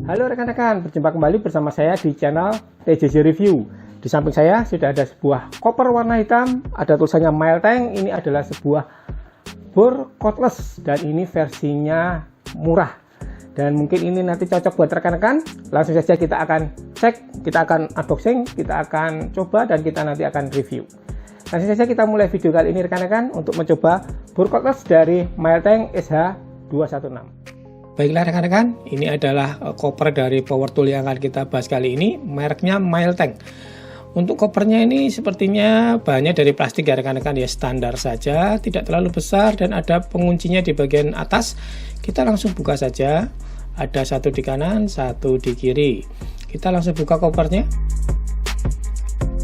Halo rekan-rekan, berjumpa kembali bersama saya di channel TJJ Review. Di samping saya sudah ada sebuah koper warna hitam, ada tulisannya Miltank. Ini adalah sebuah bor cordless dan ini versinya murah. Dan mungkin ini nanti cocok buat rekan-rekan. Langsung saja kita akan cek, kita akan unboxing, kita akan coba dan kita nanti akan review. Langsung saja kita mulai video kali ini rekan-rekan untuk mencoba bor cordless dari Miltank SH216. Baiklah rekan-rekan, ini adalah koper dari power tool yang akan kita bahas kali ini, mereknya Miltank. Untuk kopernya ini sepertinya bahannya dari plastik ya rekan-rekan, ya standar saja, tidak terlalu besar dan ada penguncinya di bagian atas. Kita langsung buka saja, ada satu di kanan, satu di kiri. Kita langsung buka kopernya.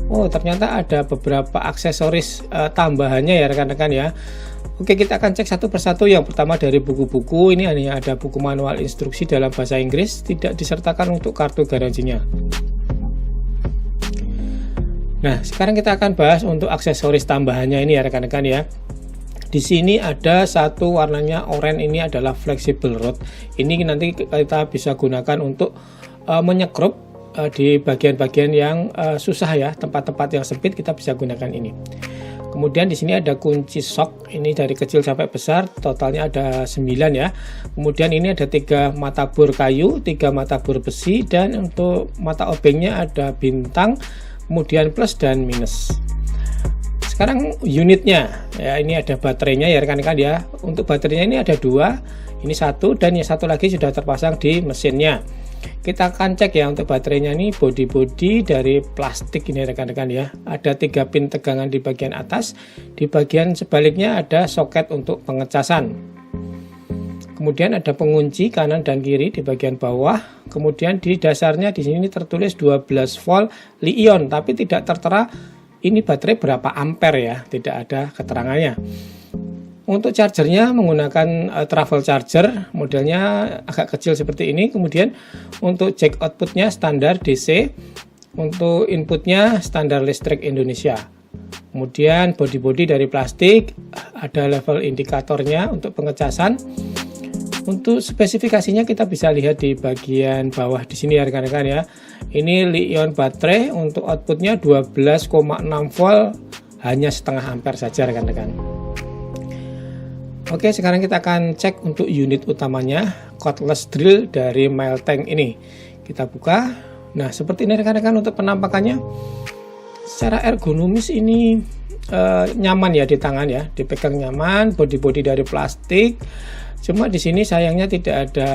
Oh, ternyata ada beberapa aksesoris tambahannya ya rekan-rekan ya. Oke, kita akan cek satu persatu. Yang pertama dari buku-buku, ini hanya ada buku manual instruksi dalam bahasa Inggris, tidak disertakan untuk kartu garansinya. Nah, sekarang kita akan bahas untuk aksesoris tambahannya ini ya rekan-rekan ya. Di sini ada satu warnanya oranye, ini adalah flexible rod. Ini nanti kita bisa gunakan untuk menyekrup di bagian-bagian yang susah ya, tempat-tempat yang sempit kita bisa gunakan ini. Kemudian di sini ada kunci sok, ini dari kecil sampai besar, totalnya ada 9 ya. Kemudian ini ada 3 mata bor kayu, 3 mata bor besi, dan untuk mata obengnya ada bintang, kemudian plus dan minus. Sekarang unitnya, ya ini ada baterainya ya rekan-rekan ya. Untuk baterainya ini ada 2, ini satu dan yang satu lagi sudah terpasang di mesinnya. Kita akan cek ya untuk baterainya ini bodi dari plastik ini rekan-rekan ya. Ada 3 pin tegangan di bagian atas, di bagian sebaliknya ada soket untuk pengecasan. Kemudian ada pengunci kanan dan kiri di bagian bawah. Kemudian di dasarnya di sini tertulis 12 volt Li-ion, tapi tidak tertera ini baterai berapa ampere ya, tidak ada keterangannya. Untuk chargernya menggunakan travel charger, modelnya agak kecil seperti ini. Kemudian untuk jack outputnya standar DC, untuk inputnya standar listrik Indonesia. Kemudian body dari plastik, ada level indikatornya untuk pengecasan. Untuk spesifikasinya kita bisa lihat di bagian bawah di sini ya rekan-rekan ya. Ini Li-ion baterai, untuk outputnya 12,6 volt, hanya setengah ampere saja rekan-rekan. Oke, sekarang kita akan cek untuk unit utamanya, cordless drill dari Miltank ini. Kita buka. Nah, seperti ini rekan-rekan untuk penampakannya. Secara ergonomis ini nyaman ya di tangan ya, dipegang nyaman, bodi dari plastik. Cuma di sini sayangnya tidak ada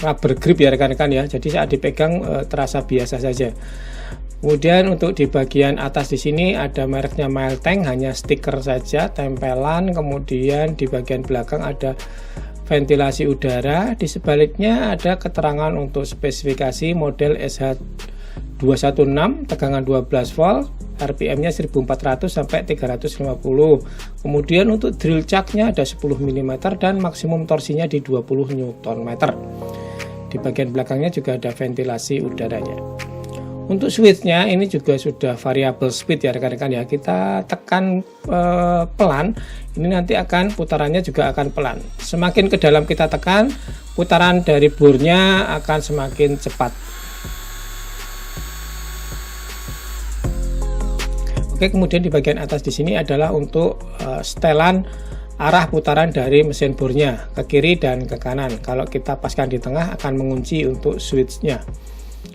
rubber grip ya rekan-rekan ya. Jadi saat dipegang terasa biasa saja. Kemudian untuk di bagian atas di sini ada mereknya Miltank, hanya stiker saja, tempelan. Kemudian di bagian belakang ada ventilasi udara. Di sebaliknya ada keterangan untuk spesifikasi model SH216, tegangan 12 volt, RPM-nya 1400 sampai 350. Kemudian untuk drill chuck-nya ada 10 mm dan maksimum torsinya di 20 Nm. Di bagian belakangnya juga ada ventilasi udaranya. Untuk switch-nya ini juga sudah variabel speed ya rekan-rekan ya. Kita tekan pelan, ini nanti akan putarannya juga akan pelan. Semakin ke dalam kita tekan, putaran dari bornya akan semakin cepat. Oke, kemudian di bagian atas di sini adalah untuk setelan arah putaran dari mesin bornya ke kiri dan ke kanan. Kalau kita paskan di tengah akan mengunci untuk switch-nya.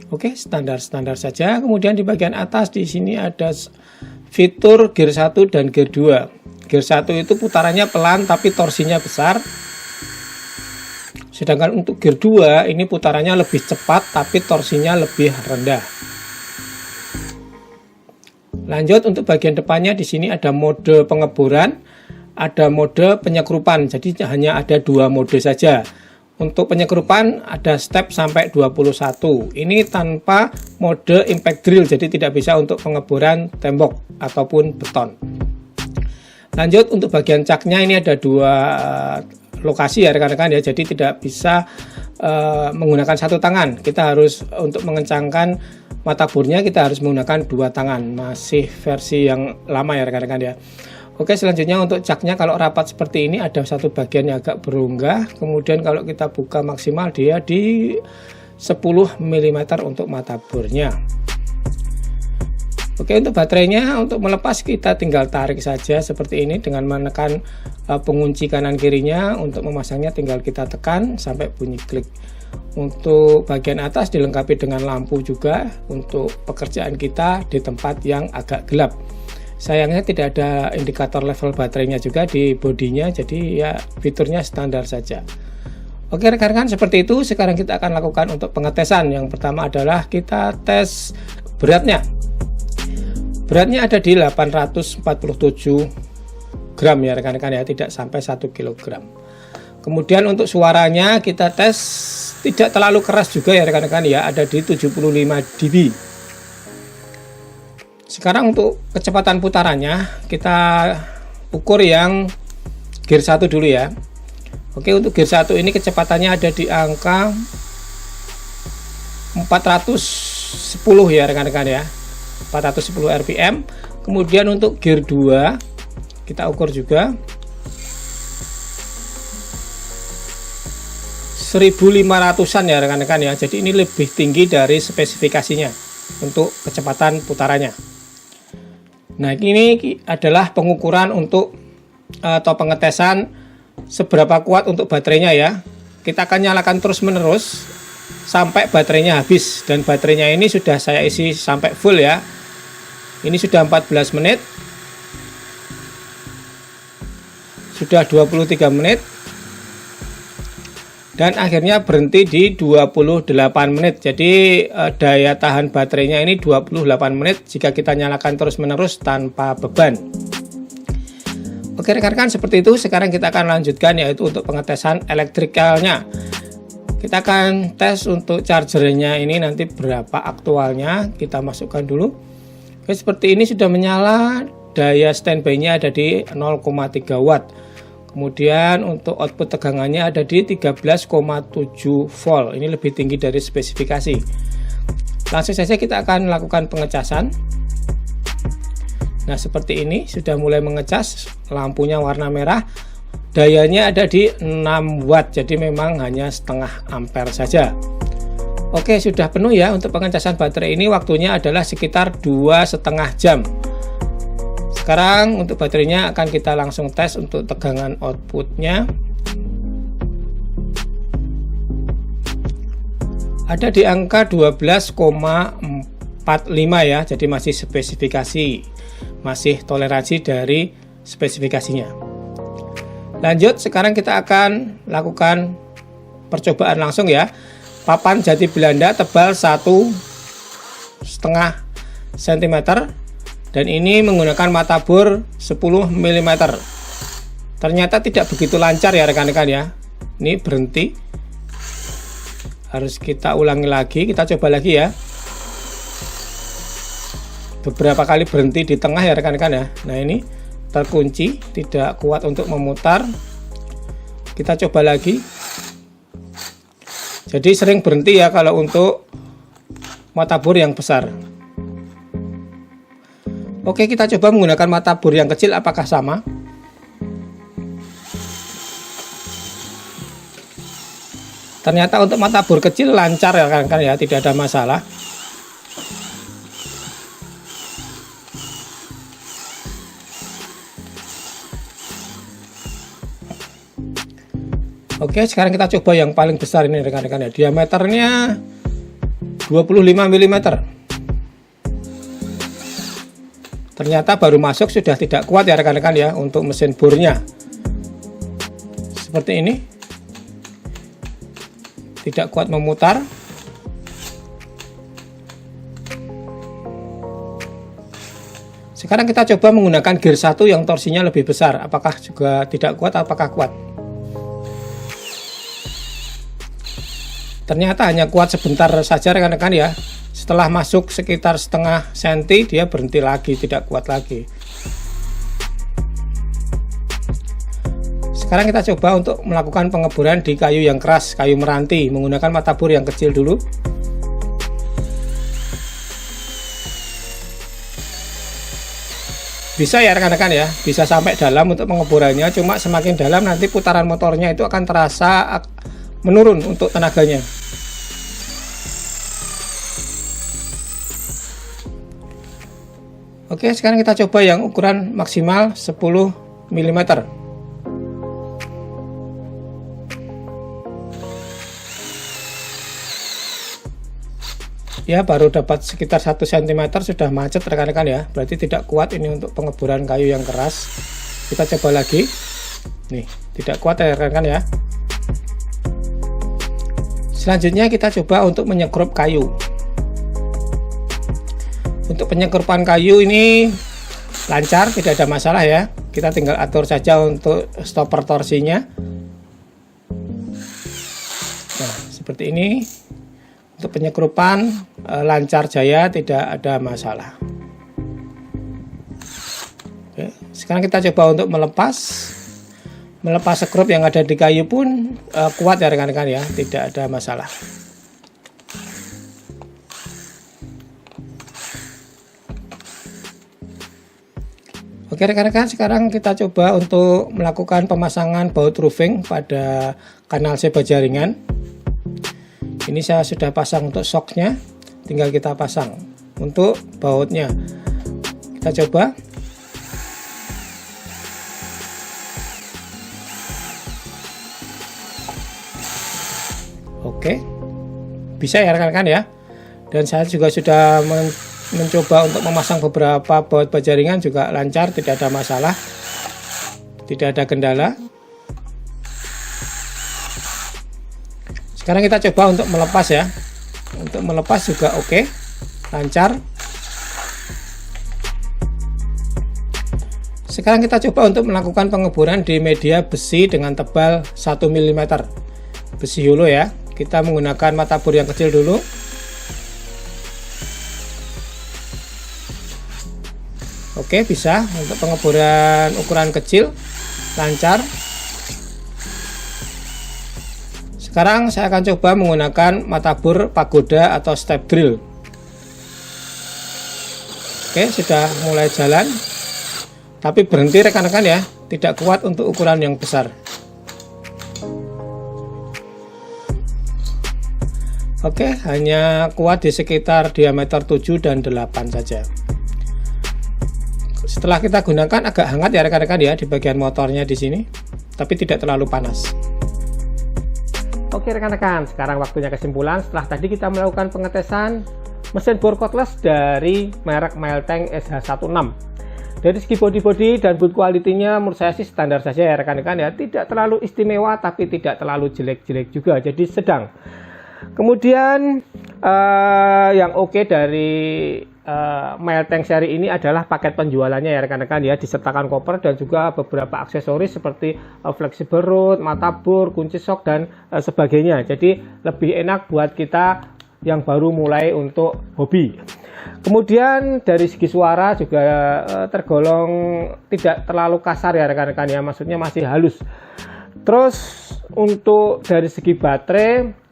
Oke, standar saja. Kemudian di bagian atas di sini ada fitur gear 1 dan gear 2. Gear 1 itu putarannya pelan tapi torsinya besar. Sedangkan untuk gear 2 ini putarannya lebih cepat tapi torsinya lebih rendah. Lanjut untuk bagian depannya di sini ada mode pengeboran, ada mode penyekrupan. Jadi hanya ada 2 mode saja. Untuk penyekrupan ada step sampai 21. Ini tanpa mode impact drill, jadi tidak bisa untuk pengeboran tembok ataupun beton. Lanjut untuk bagian caknya ini ada 2 lokasi ya rekan-rekan ya, jadi tidak bisa menggunakan satu tangan. Kita harus untuk mengencangkan mata bornya kita harus menggunakan 2 tangan. Masih versi yang lama ya rekan-rekan ya. Oke, selanjutnya untuk jaknya, kalau rapat seperti ini ada satu bagian yang agak berunggah, kemudian kalau kita buka maksimal dia di 10 mm untuk matabornya. Oke, untuk baterainya, untuk melepas kita tinggal tarik saja seperti ini dengan menekan pengunci kanan kirinya. Untuk memasangnya tinggal kita tekan sampai bunyi klik. Untuk bagian atas dilengkapi dengan lampu juga untuk pekerjaan kita di tempat yang agak gelap. Sayangnya tidak ada indikator level baterainya juga di bodinya, jadi ya fiturnya standar saja. Oke rekan-rekan, seperti itu. Sekarang kita akan lakukan untuk pengetesan. Yang pertama adalah kita tes beratnya. Beratnya ada di 847 gram ya rekan-rekan ya, tidak sampai 1 kg. Kemudian untuk suaranya kita tes tidak terlalu keras juga ya rekan-rekan ya, ada di 75 dB. Sekarang untuk kecepatan putarannya kita ukur yang gear 1 dulu ya. Oke, untuk gear 1 ini kecepatannya ada di angka 410 ya rekan-rekan ya, 410 rpm. Kemudian untuk gear 2 kita ukur juga 1500-an ya rekan-rekan ya. Jadi ini lebih tinggi dari spesifikasinya untuk kecepatan putarannya. Nah, ini adalah pengukuran untuk atau pengetesan seberapa kuat untuk baterainya ya. Kita akan nyalakan terus menerus sampai baterainya habis, dan baterainya ini sudah saya isi sampai full ya. Ini sudah 14 menit, sudah 23 menit, dan akhirnya berhenti di 28 menit. Jadi daya tahan baterainya ini 28 menit jika kita nyalakan terus menerus tanpa beban. Oke rekan-rekan, seperti itu. Sekarang kita akan lanjutkan yaitu untuk pengetesan elektrikalnya. Kita akan tes untuk chargernya ini nanti berapa aktualnya. Kita masukkan dulu. Oke, seperti ini sudah menyala. Daya standby-nya ada di 0,3 watt. Kemudian untuk output tegangannya ada di 13,7 volt. Ini lebih tinggi dari spesifikasi. Langsung saja kita akan melakukan pengecasan. Nah, seperti ini sudah mulai mengecas, lampunya warna merah. Dayanya ada di 6 watt. Jadi memang hanya setengah ampere saja. Oke, sudah penuh ya untuk pengecasan baterai ini. Waktunya adalah sekitar 2,5 jam. Sekarang untuk baterainya akan kita langsung tes untuk tegangan outputnya. Ada di angka 12,45 ya, jadi masih spesifikasi, masih toleransi dari spesifikasinya. Lanjut, sekarang kita akan lakukan percobaan langsung ya. Papan jati Belanda tebal 1,5 cm. Dan ini menggunakan mata bor 10 mm. Ternyata tidak begitu lancar ya rekan-rekan ya. Ini berhenti. Harus kita ulangi lagi. Kita coba lagi ya. Beberapa kali berhenti di tengah ya rekan-rekan ya. Nah, ini terkunci, tidak kuat untuk memutar. Kita coba lagi. Jadi sering berhenti ya kalau untuk mata bor yang besar. Oke, kita coba menggunakan mata bor yang kecil, apakah sama? Ternyata untuk mata bor kecil lancar ya kan ya, tidak ada masalah. Oke, sekarang kita coba yang paling besar ini rekan-rekan ya. Diameternya 25 mm. Ternyata baru masuk sudah tidak kuat ya rekan-rekan ya untuk mesin bornya. Seperti ini. Tidak kuat memutar. Sekarang kita coba menggunakan gear 1 yang torsinya lebih besar. Apakah juga tidak kuat, apakah kuat? Ternyata hanya kuat sebentar saja rekan-rekan ya. Setelah masuk sekitar setengah senti dia berhenti lagi, tidak kuat lagi. Sekarang kita coba untuk melakukan pengeboran di kayu yang keras, kayu meranti, menggunakan mata bor yang kecil dulu. Bisa ya rekan-rekan ya, bisa sampai dalam untuk pengeborannya, cuma semakin dalam nanti putaran motornya itu akan terasa menurun untuk tenaganya. Oke, sekarang kita coba yang ukuran maksimal 10 mm. Ya, baru dapat sekitar 1 cm sudah macet rekan-rekan ya, berarti tidak kuat ini untuk pengeboran kayu yang keras. Kita coba lagi. Nih, tidak kuat ya rekan-rekan ya. Selanjutnya kita coba untuk menyekrup kayu. Untuk penyekrupan kayu ini lancar, tidak ada masalah ya. Kita tinggal atur saja untuk stopper torsinya. Nah, seperti ini. Untuk penyekrupan lancar jaya, tidak ada masalah. Oke, sekarang kita coba untuk melepas sekrup yang ada di kayu pun kuat ya rekan-rekan ya, tidak ada masalah. Oke rekan-rekan, sekarang kita coba untuk melakukan pemasangan baut roofing pada kanal C baja ringan. Ini saya sudah pasang untuk shocknya, tinggal kita pasang untuk bautnya. Kita coba. Oke, bisa ya rekan-rekan ya. Dan saya juga sudah mencoba untuk memasang beberapa baut baja ringan, juga lancar, tidak ada masalah, tidak ada kendala. Sekarang kita coba untuk melepas ya. Untuk melepas juga oke, lancar. Sekarang kita coba untuk melakukan pengeboran di media besi dengan tebal 1 mm. Besi hulu ya. Kita menggunakan mata bor yang kecil dulu. Oke, bisa untuk pengeboran ukuran kecil, lancar. Sekarang saya akan coba menggunakan mata bor pagoda atau step drill. Oke, sudah mulai jalan. Tapi berhenti rekan-rekan ya, tidak kuat untuk ukuran yang besar. Oke, hanya kuat di sekitar diameter 7 dan 8 saja. Setelah kita gunakan agak hangat ya rekan-rekan ya di bagian motornya di sini, tapi tidak terlalu panas. Oke rekan-rekan, sekarang waktunya kesimpulan. Setelah tadi kita melakukan pengetesan mesin bor cordless dari merek Melteng SH16. Dari segi body dan boot quality-nya menurut saya sih standar saja ya rekan-rekan ya. Tidak terlalu istimewa tapi tidak terlalu jelek-jelek juga, jadi sedang. Kemudian yang oke dari Melteng seri ini adalah paket penjualannya ya rekan-rekan ya, disertakan koper dan juga beberapa aksesoris seperti flexible rod, mata bor, kunci shock dan sebagainya. Jadi lebih enak buat kita yang baru mulai untuk hobi. Kemudian dari segi suara juga tergolong tidak terlalu kasar ya rekan-rekan ya, maksudnya masih halus. Terus untuk dari segi baterai,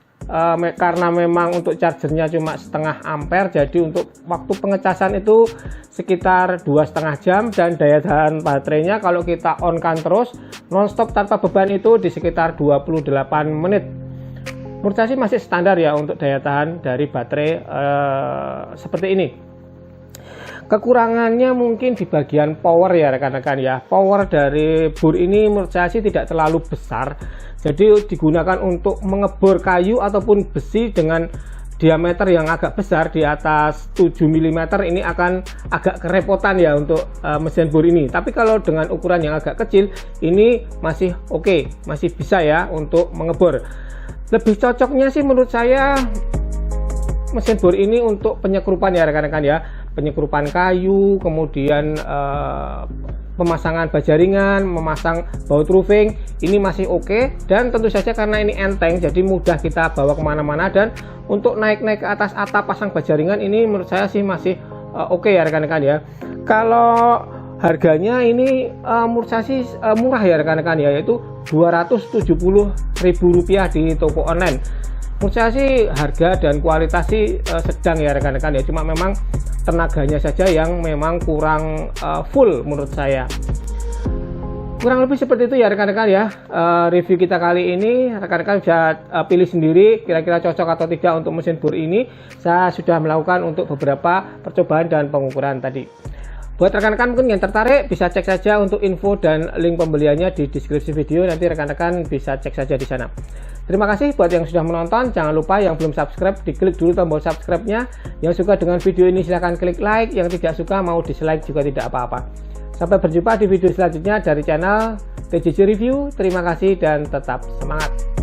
karena memang untuk chargernya cuma setengah ampere, jadi untuk waktu pengecasan itu sekitar 2,5 jam, dan daya tahan baterainya kalau kita on kan terus nonstop tanpa beban itu di sekitar 28 menit. Menurut saya sih masih standar ya untuk daya tahan dari baterai seperti ini. Kekurangannya mungkin di bagian power ya rekan-rekan ya. Power dari bor ini menurut saya sih tidak terlalu besar, jadi digunakan untuk mengebor kayu ataupun besi dengan diameter yang agak besar di atas 7 mm ini akan agak kerepotan ya untuk mesin bor ini. Tapi kalau dengan ukuran yang agak kecil ini masih oke, masih bisa ya untuk mengebor. Lebih cocoknya sih menurut saya mesin bor ini untuk penyekrupan ya rekan-rekan ya, penyekrupan kayu, kemudian pemasangan baja ringan, memasang baut roofing, ini masih oke. Dan tentu saja karena ini enteng, jadi mudah kita bawa kemana-mana, dan untuk naik-naik ke atas atap pasang baja ringan ini menurut saya sih masih oke ya rekan-rekan ya. Kalau harganya ini menurut saya sih murah ya rekan-rekan ya, yaitu Rp270.000 di toko online. Menurut saya sih harga dan kualitas sih sedang ya rekan-rekan ya, cuma memang tenaganya saja yang memang kurang full menurut saya. Kurang lebih seperti itu ya rekan-rekan ya. Review kita kali ini rekan-rekan bisa pilih sendiri kira-kira cocok atau tidak untuk mesin bor ini. Saya sudah melakukan untuk beberapa percobaan dan pengukuran tadi. Buat rekan-rekan mungkin yang tertarik bisa cek saja untuk info dan link pembeliannya di deskripsi video, nanti rekan-rekan bisa cek saja di sana. Terima kasih buat yang sudah menonton, jangan lupa yang belum subscribe diklik dulu tombol subscribe-nya. Yang suka dengan video ini silahkan klik like, yang tidak suka mau dislike juga tidak apa-apa. Sampai berjumpa di video selanjutnya dari channel TJJ Review. Terima kasih dan tetap semangat.